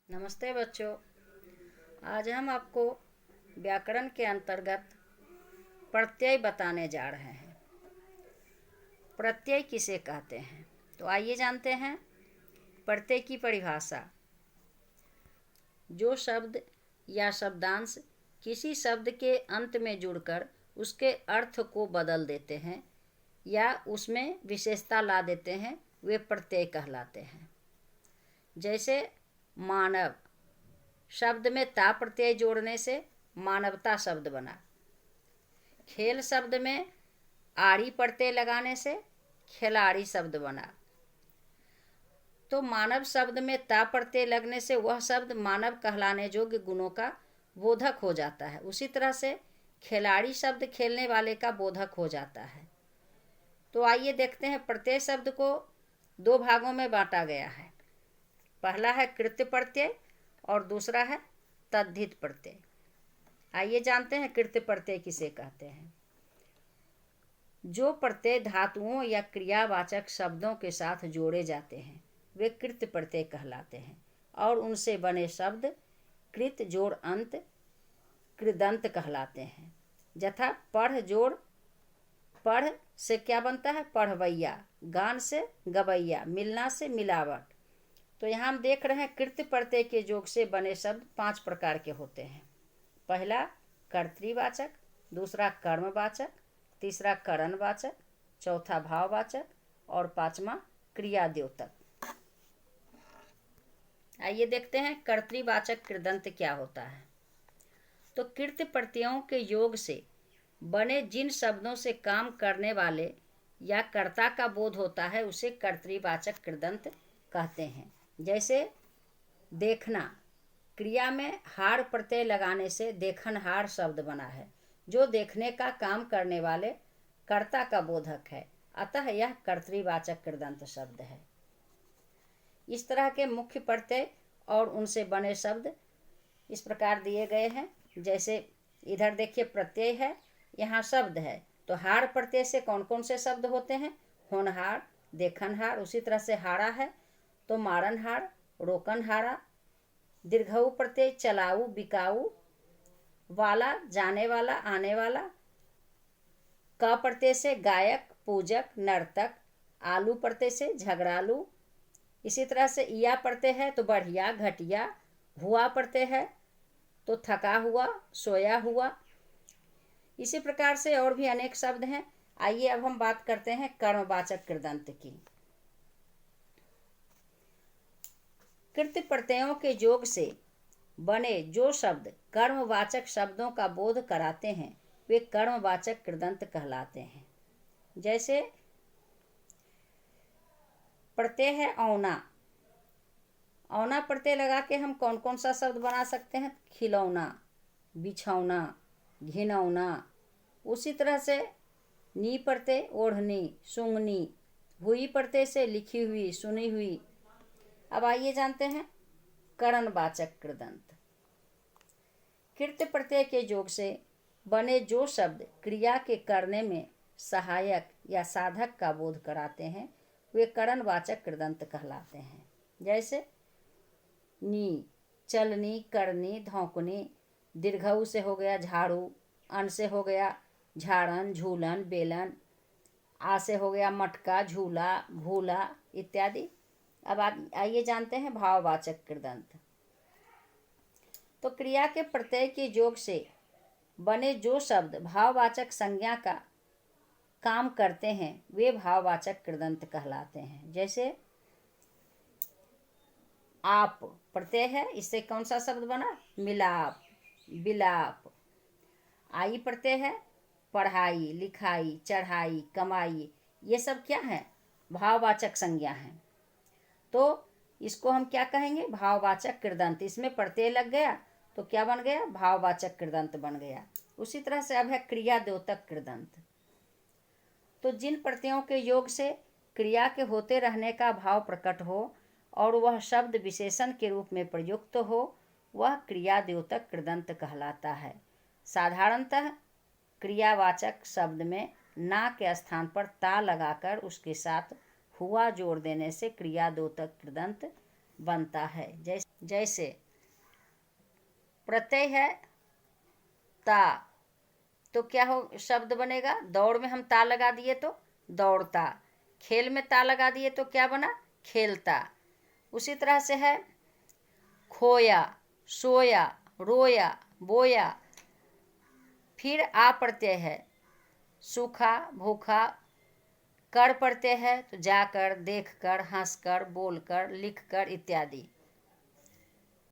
नमस्ते बच्चों। आज हम आपको व्याकरण के अंतर्गत प्रत्यय बताने जा रहे हैं। प्रत्यय किसे कहते हैं, तो आइए जानते हैं प्रत्यय की परिभाषा। जो शब्द या शब्दांश किसी शब्द के अंत में जुड़कर उसके अर्थ को बदल देते हैं या उसमें विशेषता ला देते हैं, वे प्रत्यय कहलाते हैं। जैसे मानव शब्द में ता प्रत्यय जोड़ने से मानवता शब्द बना। खेल शब्द में आड़ी प्रत्यय लगाने से खिलाड़ी शब्द बना। तो मानव शब्द में ता प्रत्यय लगने से वह शब्द मानव कहलाने योग्य गुणों का बोधक हो जाता है। उसी तरह से खिलाड़ी शब्द खेलने वाले का बोधक हो जाता है। तो आइए देखते हैं, प्रत्यय शब्द को दो भागों में बांटा गया है। पहला है कृत्य प्रत्यय और दूसरा है तद्धित प्रत्यय। आइए जानते हैं कृत्य प्रत्यय किसे कहते हैं। जो प्रत्यय धातुओं या क्रियावाचक शब्दों के साथ जोड़े जाते हैं वे कृत्य प्रत्यय कहलाते हैं और उनसे बने शब्द कृत जोड़ अंत कृदंत कहलाते हैं। यथा पढ़ जोड़ पढ़ से क्या बनता है, पढ़वैया। गान से गवैया। मिलना से मिलावट। तो यहाँ हम देख रहे हैं कृत्य प्रत्यय के योग से बने शब्द 5 प्रकार के होते हैं। पहला कर्तृवाचक, दूसरा कर्मवाचक, तीसरा करणवाचक, चौथा भाववाचक और पांचवा क्रिया द्योतक। आइए देखते हैं कर्तृवाचक कृदंत क्या होता है। तो कृत्य प्रत्ययों के योग से बने जिन शब्दों से काम करने वाले या कर्ता का बोध होता है उसे कर्तृवाचक कृदंत कहते हैं। जैसे देखना, क्रिया में हार प्रत्यय लगाने से देखनहार शब्द बना है, जो देखने का काम करने वाले कर्ता का बोधक है, अतः यह कर्तृवाचक कृदंत शब्द है। इस तरह के मुख्य प्रत्यय और उनसे बने शब्द इस प्रकार दिए गए हैं। जैसे इधर देखिए प्रत्यय है, यहाँ शब्द है, तो हार प्रत्यय से कौन कौन से शब्द होते हैं, होनहार, देखनहार। उसी तरह से हारा है तो मारनहार, रोकनहारा। दीर्घऊ प्रत्यय चलाऊ, बिकाऊ, वाला जाने वाला, आने वाला। क प्रत्यय से गायक, पूजक, नर्तक। आलू प्रत्यय से झगड़ालू। इसी तरह से या प्रत्यय है तो बढ़िया, घटिया। हुआ प्रत्यय है तो थका हुआ, सोया हुआ। इसी प्रकार से और भी अनेक शब्द हैं। आइए अब हम बात करते हैं कर्मवाचक कृदंत की। कृत्य प्रत्ययों के योग से बने जो शब्द कर्मवाचक शब्दों का बोध कराते हैं वे कर्मवाचक कृदंत कहलाते हैं। जैसे प्रत्यय है औना। औना प्रत्यय लगा के हम कौन कौन सा शब्द बना सकते हैं, खिलौना, बिछौना, घिनौना। उसी तरह से नी प्रत्यय ओढ़नी, सुंगनी। हुई प्रत्यय से लिखी हुई, सुनी हुई। अब आइए जानते हैं करणवाचक कृदंत। कृत्य प्रत्यय के योग से बने जो शब्द क्रिया के करने में सहायक या साधक का बोध कराते हैं वे करणवाचक कृदंत कहलाते हैं। जैसे नी, चलनी, करनी, धौंकनी। दीर्घऊ से हो गया झाड़ू, अन से हो गया झाड़न, झूलन, बेलन। आ से हो गया मटका, झूला, भूला इत्यादि। अब आइए जानते हैं भाववाचक कृदंत। तो क्रिया के प्रत्यय के योग से बने जो शब्द भाववाचक संज्ञा का काम करते हैं वे भाववाचक कृदंत कहलाते हैं। जैसे आप प्रत्यय है, इससे कौन सा शब्द बना, मिलाप, बिलाप। आई प्रत्यय है, पढ़ाई, लिखाई, चढ़ाई, कमाई। ये सब क्या है, भाववाचक संज्ञा है। तो इसको हम क्या कहेंगे, भाववाचक कृदंत। इसमें प्रत्यय लग गया तो क्या बन गया, भाववाचक कृदंत बन गया। उसी तरह से अब है क्रिया द्योतक कृदंत। तो जिन प्रत्ययों के योग से क्रिया के होते रहने का भाव प्रकट हो और वह शब्द विशेषण के रूप में प्रयुक्त हो वह क्रिया द्योतक कृदंत कहलाता है। साधारणतः क्रियावाचक शब्द में ना के स्थान पर ता लगाकर उसके साथ हुआ जोड़ देने से क्रिया द्योतक कृदंत बनता है। जैसे प्रत्यय है ता, तो क्या हो शब्द बनेगा, दौड़ में हम ता लगा दिए तो दौड़ता, खेल में ता लगा दिए तो क्या बना, खेलता। उसी तरह से है खोया, सोया, रोया, बोया। फिर आ प्रत्यय है, सूखा, भूखा। कर प्रत्यय है तो जाकर, देखकर, हंसकर, बोलकर, लिखकर इत्यादि।